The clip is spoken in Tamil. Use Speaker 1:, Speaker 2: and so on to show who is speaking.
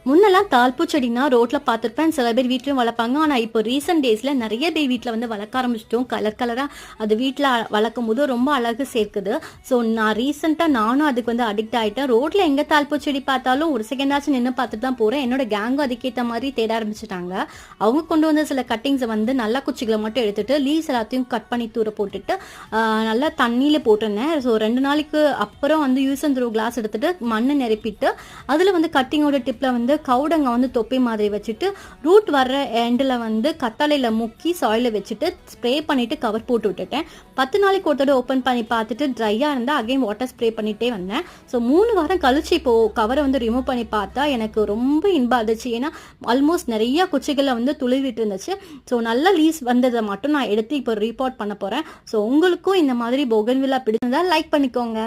Speaker 1: முன்னெல்லாம் தாழ்பூ செடினா ரோட்ல பார்த்துருப்பேன், சில பேர் வீட்லயும் வளர்ப்பாங்க. ஆனா இப்போ ரீசெண்ட் டேஸ்ல நிறைய பேர் வீட்டில் வந்து வளர்க்க ஆரம்பிச்சிட்டோம். கலர் கலரா அது வீட்டில் வளர்க்கும் போது ரொம்ப அழகு சேர்க்குது. ஸோ நான் ரீசெண்டாக நானும் அதுக்கு வந்து அடிக்ட் ஆகிட்டேன். ரோட்ல எங்க தாழ்பூ செடி பார்த்தாலும் ஒரு செகண்டாச்சும் நின்று பார்த்துட்டு தான் போறேன். என்னோட கேங்கும் அதுக்கேற்ற மாதிரி தேட ஆரம்பிச்சிட்டாங்க. அவங்க கொண்டு வந்த சில கட்டிங்ஸை வந்து நல்ல குச்சிகளை மட்டும் எடுத்துட்டு லீவ்ஸ் எல்லாத்தையும் கட் பண்ணி தூர போட்டுட்டு நல்லா தண்ணியில போட்டிருந்தேன். ஸோ 2 நாளைக்கு அப்புறம் வந்து யூஸ் அண்ட் த்ரோ கிளாஸ் எடுத்துட்டு மண்ணை நிரப்பிட்டு அதில் வந்து கட்டிங்கோட டிப்ல வந்து கவுடங்க வந்து தொப்பி மாதிரி வச்சுட்டு ரூட் வர்ற எண்டில் வந்து கத்தாழையில் முக்கி சாயில வச்சுட்டு ஸ்ப்ரே பண்ணிட்டு கவர் போட்டு விட்டுட்டேன். 10 நாளைக்கு ஒரு தடவை ஓப்பன் பண்ணி பார்த்துட்டு ட்ரையாக இருந்தால் அகைன் வாட்டர் ஸ்ப்ரே பண்ணிட்டே வந்தேன். ஸோ 3 வாரம் கழிச்சு இப்போ கவரை வந்து ரிமூவ் பண்ணி பார்த்தா எனக்கு ரொம்ப இன்பம் இருந்துச்சு. ஏன்னா ஆல்மோஸ்ட் நிறைய குச்சிகளை வந்து துளிர்விட்டு இருந்துச்சு. ஸோ நல்ல லீஸ் வந்ததை மட்டும் நான் எடுத்து இப்போ ரீபோர்ட் பண்ண போகிறேன். ஸோ உங்களுக்கும் இந்த மாதிரி போகன்வில்லா பிடிச்சிருந்தா லைக் பண்ணிக்கோங்க.